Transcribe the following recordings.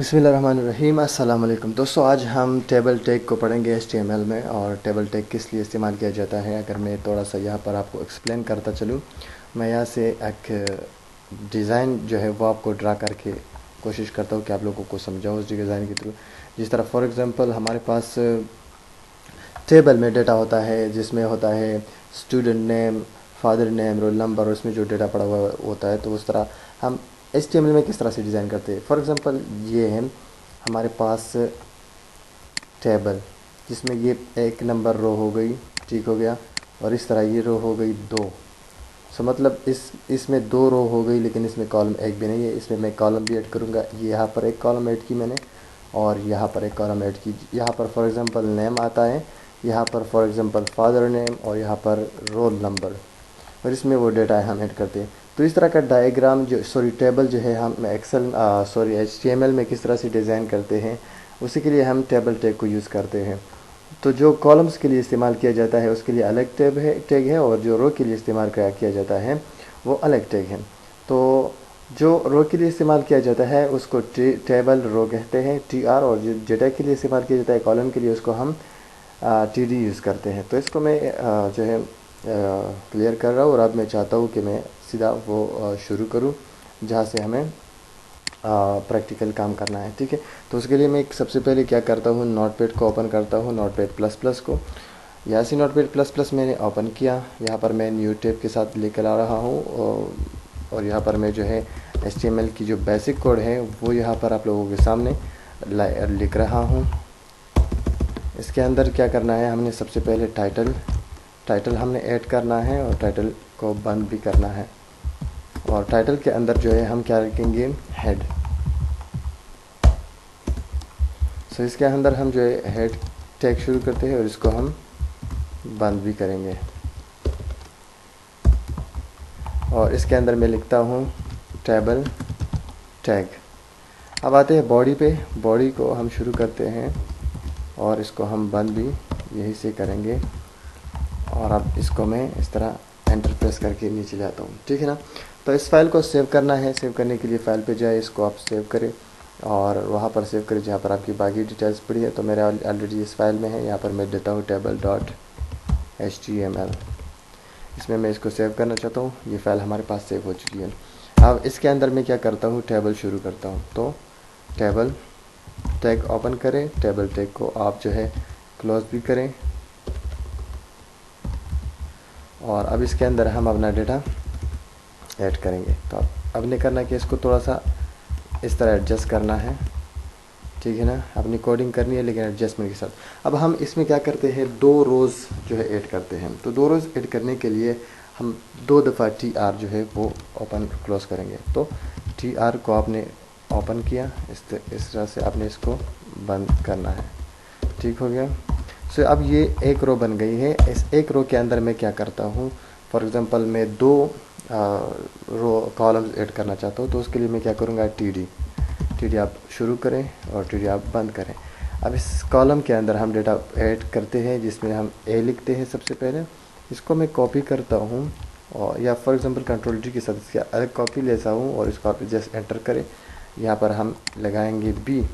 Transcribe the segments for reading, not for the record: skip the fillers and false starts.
बिस्मिल्लाहिर्रहमानिर्रहीम। अस्सलाम वालेकुम दोस्तों, आज हम टेबल टैग को पढ़ेंगे HTML में। और टेबल टैग किस लिए इस्तेमाल किया जाता है, अगर मैं थोड़ा सा यहाँ पर आपको एक्सप्लेन करता चलूँ। मैं यहाँ से एक डिज़ाइन जो है वो आपको ड्रा करके कोशिश करता हूँ कि आप लोगों को समझाऊँ उस डिज़ाइन के थ्रू। जिस तरह फॉर एग्ज़ाम्पल हमारे पास टेबल में डेटा होता है, जिसमें होता है student name, father name, roll number, और उसमें जो डेटा पड़ा हुआ होता है। तो उस तरह हम HTML में किस तरह से डिज़ाइन करते हैं। फॉर एग्ज़ाम्पल ये है हमारे पास टेबल, जिसमें ये एक नंबर रो हो गई, ठीक हो गया, और इस तरह ये रो हो गई 2। सो मतलब इसमें 2 रो हो गई, लेकिन इसमें कॉलम एक भी नहीं है। इसमें मैं कॉलम भी ऐड करूँगा। ये यहाँ पर एक कॉलम ऐड की मैंने, और यहाँ पर एक कॉलम ऐड की। यहाँ पर फॉर एग्ज़ाम्पल नेम आता है, यहाँ पर फॉर एग्ज़ाम्पल फादर नेम, और यहाँ पर रोल नंबर, और इसमें वो डेटा है हम ऐड करते हैं। तो इस तरह का डायग्राम टेबल जो है हम HTML में किस तरह से डिज़ाइन करते हैं, उसी के लिए हम टेबल टैग को यूज़ करते हैं। तो जो कॉलम्स के लिए इस्तेमाल किया जाता है उसके लिए अलग टैग है, और जो रो के लिए इस्तेमाल किया जाता है वो अलग टैग है। तो जो रो के लिए इस्तेमाल किया जाता है उसको टेबल रो कहते हैं, TR, और जो डेटा के लिए इस्तेमाल किया जाता है कॉलम के लिए, उसको हम TD यूज़ करते हैं। तो इसको मैं जो है क्लियर कर रहा हूँ, और अब मैं चाहता हूँ कि मैं सीधा वो शुरू करूँ जहाँ से हमें प्रैक्टिकल काम करना है, ठीक है। तो उसके लिए मैं सबसे पहले क्या करता हूँ, नोटपैड को ओपन करता हूँ, नोटपैड प्लस प्लस को। यहाँ से नोटपैड प्लस प्लस मैंने ओपन किया। यहाँ पर मैं न्यू टैब के साथ लेकर आ रहा हूँ, और यहाँ पर मैं जो है HTML की जो बेसिक कोड है वो यहाँ पर आप लोगों के सामने लिख रहा हूँ। इसके अंदर क्या करना है, हमने सबसे पहले टाइटल हमने ऐड करना है, और टाइटल को बंद भी करना है। और टाइटल के अंदर जो है हम क्या रखेंगे, हेड। सो इसके अंदर हम जो है हेड टैग शुरू करते हैं, और इसको हम बंद भी करेंगे। और इसके अंदर मैं लिखता हूँ टेबल टैग। अब आते हैं बॉडी पे। बॉडी को हम शुरू करते हैं, और इसको हम बंद भी यही से करेंगे। और अब इसको मैं इस तरह एंटर प्रेस करके नीचे ले आता हूँ, ठीक है ना। तो इस फाइल को सेव करना है। सेव करने के लिए फ़ाइल पे जाए, इसको आप सेव करें, और वहाँ पर सेव करें जहाँ पर आपकी बाकी डिटेल्स पड़ी है। तो मेरे ऑलरेडी इस फाइल में है। यहाँ पर मैं देता हूँ table.html। इसमें मैं इसको सेव करना चाहता हूँ। ये फ़ाइल हमारे पास सेव हो चुकी है। अब इसके अंदर मैं क्या करता हूँ, टेबल शुरू करता हूँ। तो टेबल टैग ओपन करें। टेबल टैग को आप जो है क्लोज भी करें, और अब इसके अंदर हम अपना डेटा ऐड करेंगे। तो अब ने करना कि इसको थोड़ा सा इस तरह एडजस्ट करना है, ठीक है ना। अपनी कोडिंग करनी है लेकिन एडजस्टमेंट के साथ। अब हम इसमें क्या करते हैं, 2 रोज़ जो है ऐड करते हैं। तो 2 रोज़ ऐड करने के लिए हम 2 दफ़ा TR जो है वो ओपन क्लोज करेंगे। तो TR को आपने ओपन किया, इस तरह से आपने इसको बंद करना है, ठीक हो गया। सो अब ये एक रो बन गई है। इस एक रो के अंदर मैं क्या करता हूँ, फॉर एग्ज़ाम्पल मैं 2 रो कॉलम्स ऐड करना चाहता हूँ। तो उसके लिए मैं क्या करूँगा, TD आप शुरू करें, और TD आप बंद करें। अब इस कॉलम के अंदर हम डेटा ऐड करते हैं, जिसमें हम A लिखते हैं सबसे पहले। इसको मैं कॉपी करता हूँ, और या फॉर एग्ज़ाम्पल कंट्रोल-T के साथ इसकी अलग कॉपी लेता हूँ, और इसको आप जस्ट एंटर करें। यहाँ पर हम लगाएंगे B।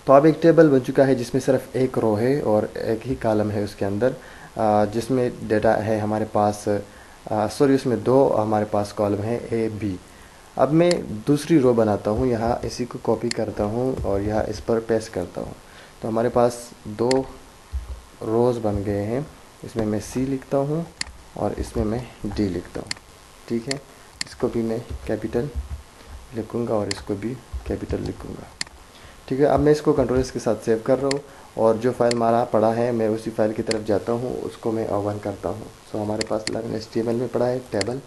तो अब एक टेबल बन चुका है जिसमें सिर्फ एक रो है और एक ही कॉलम है उसके अंदर, जिसमें डेटा है हमारे पास, उसमें 2 हमारे पास कॉलम है A, B। अब मैं दूसरी रो बनाता हूँ, यहाँ इसी को कॉपी करता हूँ और यहाँ इस पर पेस्ट करता हूँ। तो हमारे पास 2 रोज़ बन गए हैं। इसमें मैं C लिखता हूँ, और इसमें मैं D लिखता हूँ, ठीक है। इसको भी मैं कैपिटल लिखूँगा, और इसको भी कैपिटल लिखूँगा, ठीक है। अब मैं इसको कंट्रोल के साथ सेव कर रहा हूँ, और जो फाइल हमारा पड़ा है मैं उसी फाइल की तरफ जाता हूँ, उसको मैं ओपन करता हूँ। सो हमारे पास HTML में पड़ा है टेबल।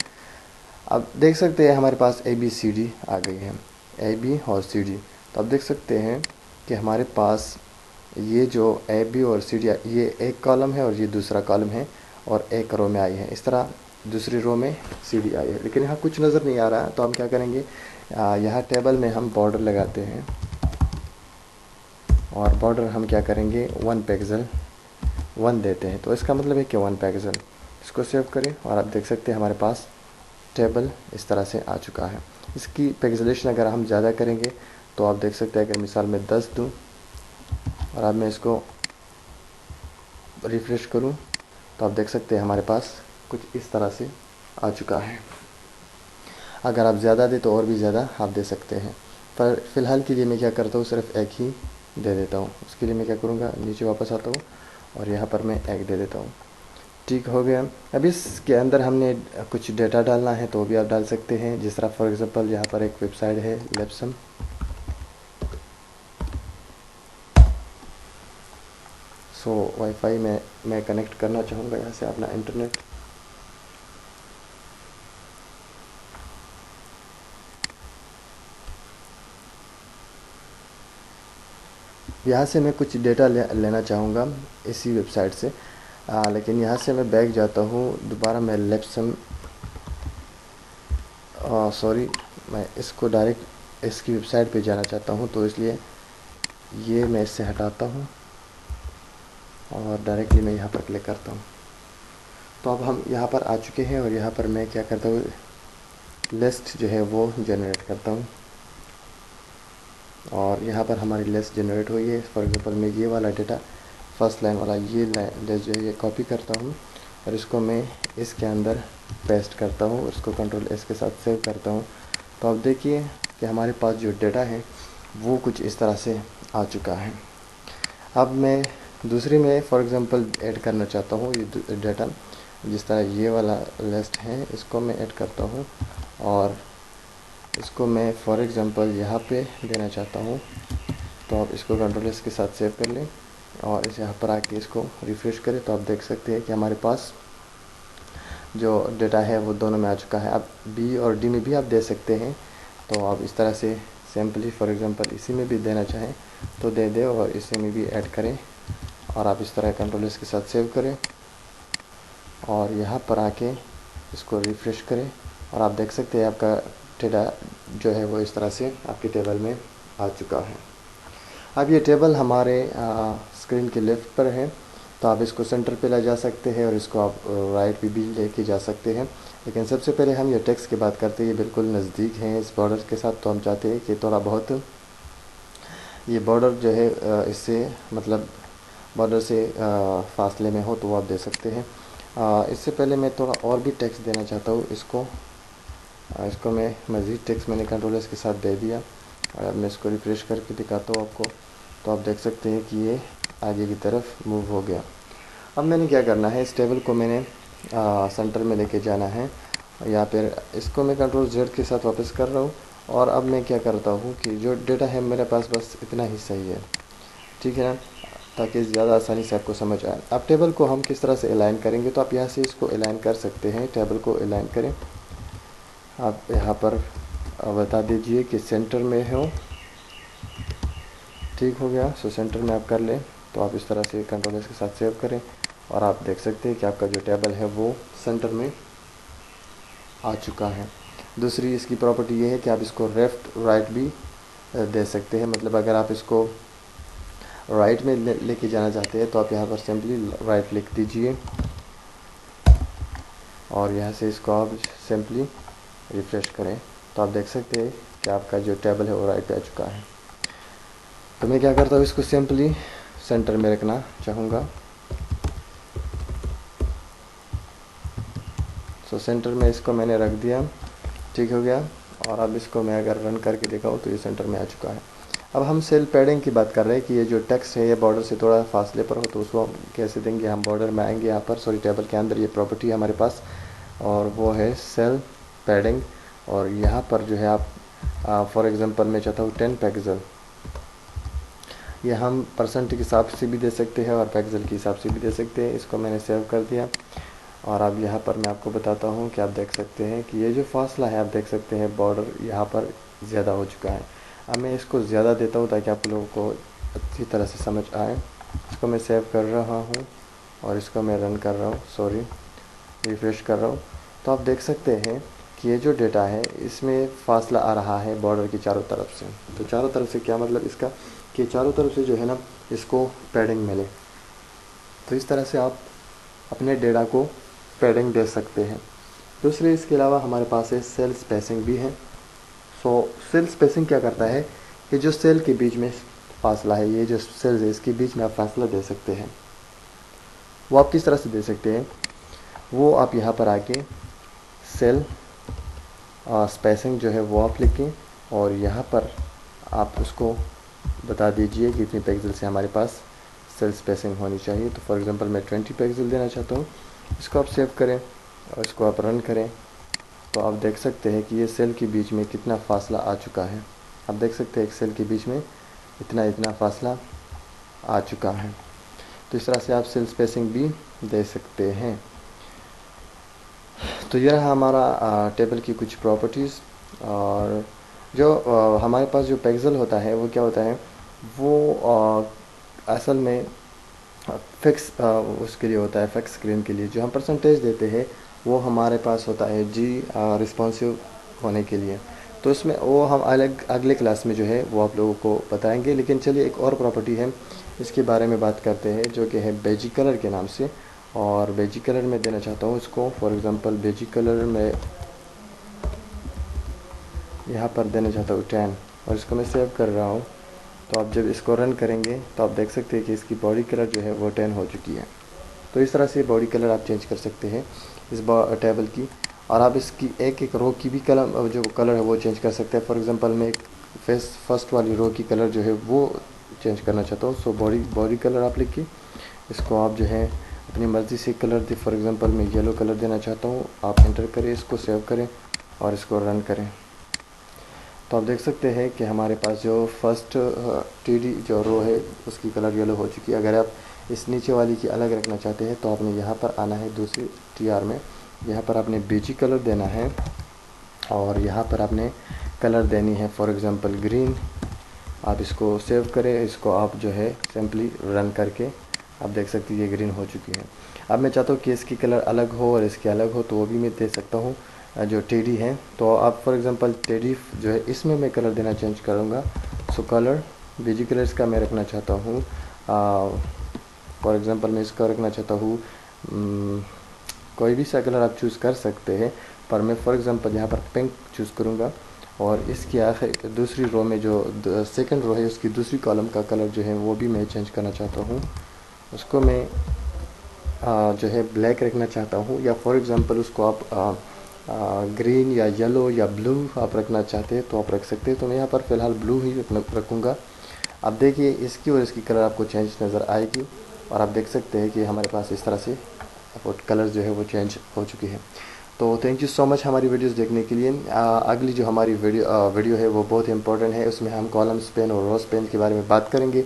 अब देख सकते हैं हमारे पास ABCD आ गई है, AB और CD। तो अब देख सकते हैं कि हमारे पास ये जो AB और CD, ये एक कॉलम है और ये दूसरा कॉलम है, और एक रो में आई है। इस तरह दूसरी रो में CD आई है, लेकिन यहाँ कुछ नज़र नहीं आ रहा है। तो हम क्या करेंगे, यहाँ टेबल में हम बॉर्डर लगाते हैं, और बॉर्डर हम क्या करेंगे, 1 पिक्सल 1 देते हैं। तो इसका मतलब है कि 1 पिक्सल। इसको सेव करें, और आप देख सकते हैं हमारे पास टेबल इस तरह से आ चुका है। इसकी पिक्सेलेशन अगर हम ज़्यादा करेंगे तो आप देख सकते हैं, अगर मिसाल में 10 दूँ और अब मैं इसको रिफ़्रेश करूं तो आप देख सकते हैं हमारे पास कुछ इस तरह से आ चुका है। अगर आप ज़्यादा दें तो और भी ज़्यादा आप दे सकते हैं, पर फ़िलहाल के लिए मैं क्या करता हूँ, सिर्फ एक ही दे देता हूँ। उसके लिए मैं क्या करूँगा, नीचे वापस आता हूँ और यहाँ पर मैं एक दे देता हूँ। ठीक हो गया। अब इसके अंदर हमने कुछ डेटा डालना है तो भी आप डाल सकते हैं, जिस तरह फॉर एग्ज़ाम्पल यहाँ पर एक वेबसाइट है लेप्सम। सो वाईफाई में मैं कनेक्ट करना चाहूँगा यहाँ से अपना इंटरनेट। यहाँ से मैं कुछ डेटा लेना चाहूँगा इसी वेबसाइट से, लेकिन यहाँ से मैं बैक जाता हूँ दोबारा। मैं लेप्सम सॉरी, मैं इसको डायरेक्ट इसकी वेबसाइट पे जाना चाहता हूँ, तो इसलिए ये मैं इससे हटाता हूँ और डायरेक्टली मैं यहाँ पर क्लिक करता हूँ। तो अब हम यहाँ पर आ चुके हैं और यहाँ पर मैं क्या करता हूँ, लिस्ट जो है वो जनरेट करता हूँ और यहाँ पर हमारी लिस्ट जनरेट हुई है। फॉर एग्ज़ाम्पल मैं ये वाला डेटा फर्स्ट लाइन वाला ये लिस्ट जो है ये कॉपी करता हूँ और इसको मैं इसके अंदर पेस्ट करता हूँ और इसको कंट्रोल एस के साथ सेव करता हूँ। तो अब देखिए कि हमारे पास जो डेटा है वो कुछ इस तरह से आ चुका है। अब मैं दूसरी में फॉर एग्ज़ाम्पल ऐड करना चाहता हूँ ये डेटा, जिस तरह ये वाला लिस्ट है इसको मैं ऐड करता हूँ और इसको मैं फॉर एग्ज़ाम्पल यहाँ पे देना चाहता हूँ। तो आप इसको कंट्रोल एस के साथ सेव कर लें और इस यहाँ पर आके इसको रिफ़्रेश करें तो आप देख सकते हैं कि हमारे पास जो डेटा है वो दोनों में आ चुका है। अब बी और डी में भी आप दे सकते हैं, तो आप इस तरह से सिंपली फॉर एग्ज़ाम्पल इसी में भी देना चाहें तो दे दें और इसी में भी ऐड करें और आप इस तरह कंट्रोल एस के साथ सेव करें और यहाँ पर आके इसको रिफ़्रेश करें और आप देख सकते हैं आपका डेटा जो है वो इस तरह से आपके टेबल में आ चुका है। अब ये टेबल हमारे स्क्रीन के लेफ़्ट पर है, तो आप इसको सेंटर पे ले जा सकते हैं और इसको आप राइट पे भी लेके जा सकते हैं। लेकिन सबसे पहले हम ये टेक्स्ट की बात करते हैं, ये बिल्कुल नज़दीक हैं इस बॉर्डर के साथ, तो हम चाहते हैं कि थोड़ा बहुत ये बॉर्डर जो है इससे मतलब बॉर्डर से फासले में हो, तो वो आप दे सकते हैं। इससे पहले मैं थोड़ा और भी टेक्स्ट देना चाहता हूँ इसको मैं मज़ीद टेक्स्ट मैंने कंट्रोल एस के साथ दे दिया और अब मैं इसको रिफ्रेश करके दिखाता हूँ आपको, तो आप देख सकते हैं कि ये आगे की तरफ मूव हो गया। अब मैंने क्या करना है, इस टेबल को मैंने सेंटर में लेके जाना है। यहाँ पर इसको मैं कंट्रोल जेड के साथ वापस कर रहा हूँ और अब मैं क्या करता हूँ कि जो डेटा है मेरे पास बस इतना ही सही है, ठीक है ना, ताकि ज़्यादा आसानी से आपको समझ आए। अब टेबल को हम किस तरह से अलाइन करेंगे, तो आप यहाँ से इसको अलाइन कर सकते हैं। टेबल को अलाइन करें, आप यहाँ पर बता दीजिए कि सेंटर में हो, ठीक हो गया। सो सेंटर में आप कर लें, तो आप इस तरह से कंट्रोल एस के साथ सेव करें और आप देख सकते हैं कि आपका जो टेबल है वो सेंटर में आ चुका है। दूसरी इसकी प्रॉपर्टी ये है कि आप इसको लेफ़्ट राइट भी दे सकते हैं, मतलब अगर आप इसको राइट में लेके जाना चाहते हैं तो आप यहाँ पर सिंपली राइट लिख दीजिए और यहाँ से इसको आप सिंपली रिफ़्रेश करें, तो आप देख सकते हैं कि आपका जो टेबल है वो राइट पे आ चुका है। तो मैं क्या करता हूँ, इसको सिंपली सेंटर में रखना चाहूँगा। सो सेंटर में इसको मैंने रख दिया, ठीक हो गया। और अब इसको मैं अगर रन करके दिखाऊँ तो ये सेंटर में आ चुका है। अब हम सेल पैडिंग की बात कर रहे हैं कि ये जो टेक्स्ट है ये बॉर्डर से थोड़ा फासले पर हो, तो उसको हम कैसे देंगे। हम बॉर्डर में आएंगे, यहाँ पर सॉरी टेबल के अंदर ये प्रॉपर्टी है हमारे पास और वो है सेल पैडिंग। और यहाँ पर जो है आप फॉर एग्ज़ाम्पल मैं चाहता हूँ 10 पिक्सल, ये हम परसेंट के हिसाब से भी दे सकते हैं और पिक्सल के हिसाब से भी दे सकते हैं। इसको मैंने सेव कर दिया और अब यहाँ पर मैं आपको बताता हूँ कि आप देख सकते हैं कि ये जो फासला है, आप देख सकते हैं बॉर्डर यहाँ पर ज़्यादा हो चुका है। अब मैं इसको ज़्यादा देता हूँ ताकि आप लोगों को अच्छी तरह से समझ आए। इसको मैं सेव कर रहा हूँ और इसको मैं रन कर रहा हूँ, सॉरी रिफ़्रेश कर रहा हूँ। तो आप देख सकते हैं कि ये जो डेटा है इसमें फासला आ रहा है बॉर्डर की चारों तरफ से। तो चारों तरफ से क्या मतलब इसका, कि चारों तरफ से जो है ना इसको पैडिंग मिले। तो इस तरह से आप अपने डेटा को पैडिंग दे सकते हैं। दूसरे इसके अलावा हमारे पास है सेल स्पेसिंग भी है। सो सेल स्पेसिंग क्या करता है कि जो सेल के बीच में फासला है, ये जो सेल्स है इसके बीच में आप फासला दे सकते हैं। वो आप किस तरह से दे सकते हैं, वो आप यहाँ पर आके सेल स्पेसिंग जो है वो आप लिखें और यहाँ पर आप उसको बता दीजिए कि कितनी पिक्सल से हमारे पास सेल स्पेसिंग होनी चाहिए। तो फॉर एग्जांपल मैं 20 पिक्सल देना चाहता हूँ। इसको आप सेव करें और इसको आप रन करें तो आप देख सकते हैं कि ये सेल के बीच में कितना फासला आ चुका है। आप देख सकते हैं एक सेल के बीच में इतना फासला आ चुका है। तो इस तरह से आप सेल स्पेसिंग भी दे सकते हैं। तो ये रहा हमारा टेबल की कुछ प्रॉपर्टीज़। और जो हमारे पास जो पिक्सल होता है वो क्या होता है, वो असल में फिक्स उसके लिए होता है, फिक्स स्क्रीन के लिए जो हम परसेंटेज देते हैं वो हमारे पास होता है जी रिस्पॉन्सिव होने के लिए। तो इसमें वो हम अगले क्लास में जो है वो आप लोगों को बताएंगे। लेकिन चलिए एक और प्रॉपर्टी है इसके बारे में बात करते हैं जो कि है बेजी कलर के नाम से। और बेजी कलर में देना चाहता हूँ इसको, फॉर एग्ज़ाम्पल बेजी कलर में यहाँ पर देना चाहता हूँ 10 और इसको मैं सेव कर रहा हूँ। तो आप जब इसको रन करेंगे तो आप देख सकते हैं कि इसकी बॉडी कलर जो है वो 10 हो चुकी है। तो इस तरह से बॉडी कलर आप चेंज कर सकते हैं इस टेबल की। और आप इसकी एक एक रो की भी कलर जो कलर है वो चेंज कर सकते हैं। फॉर एग्जांपल मैं एक फर्स्ट वाली रो की कलर जो है वो चेंज करना चाहता हूँ। सो बॉडी कलर आप लिखिए, इसको आप जो है अपनी मर्ज़ी से कलर दे। फॉर एग्जांपल मैं येलो कलर देना चाहता हूँ। आप एंटर करें, इसको सेव करें और इसको रन करें। तो आप देख सकते हैं कि हमारे पास जो फर्स्ट टीडी जो रो है उसकी कलर येलो हो चुकी है। अगर आप इस नीचे वाली की अलग रखना चाहते हैं तो आपने यहाँ पर आना है दूसरी टीआर में, यहाँ पर आपने बेजी कलर देना है और यहाँ पर आपने कलर देनी है फॉर एग्जांपल ग्रीन। आप इसको सेव करें, इसको आप जो है सिंपली रन करके आप देख सकते हैं ये ग्रीन हो चुकी है। अब मैं चाहता हूँ कि इसकी कलर अलग हो और इसकी अलग हो, तो वो भी मैं दे सकता हूँ जो टेडी है। तो आप फॉर एग्जांपल टेडी जो है इसमें मैं कलर देना चेंज करूँगा। सो कलर बेजी कलर्स का मैं रखना चाहता हूँ, फॉर एग्जांपल मैं इसका रखना चाहता हूँ कोई भी सा कलर आप चूज़ कर सकते हैं, पर मैं फॉर एग्जांपल यहाँ पर पिंक चूज़ करूँगा। और इसकी आखिर दूसरी रो में जो सेकंड रो है उसकी दूसरी कॉलम का कलर जो है वो भी मैं चेंज करना चाहता हूँ। उसको मैं जो है ब्लैक रखना चाहता हूँ, या फॉर एग्जांपल उसको आप ग्रीन या येलो या ब्लू आप रखना चाहते हैं तो आप रख सकते हैं। तो मैं यहाँ पर फ़िलहाल ब्लू ही रखूँगा। अब देखिए इसकी और इसकी कलर आपको चेंज नज़र आएगी और आप देख सकते हैं कि हमारे पास इस तरह से कलर जो है वो चेंज हो चुकी है। तो थैंक यू सो मच हमारी वीडियोस देखने के लिए। अगली जो हमारी वीडियो है वो बहुत इंपॉर्टेंट है। उसमें हम कॉलम स्पेन और रो स्पेन के बारे में बात करेंगे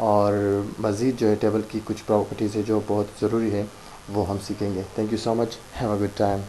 और मज़ीद जो है टेबल की कुछ प्रॉपर्टीज़ है जो बहुत ज़रूरी है वो हम सीखेंगे। Thank you so much, have a good time.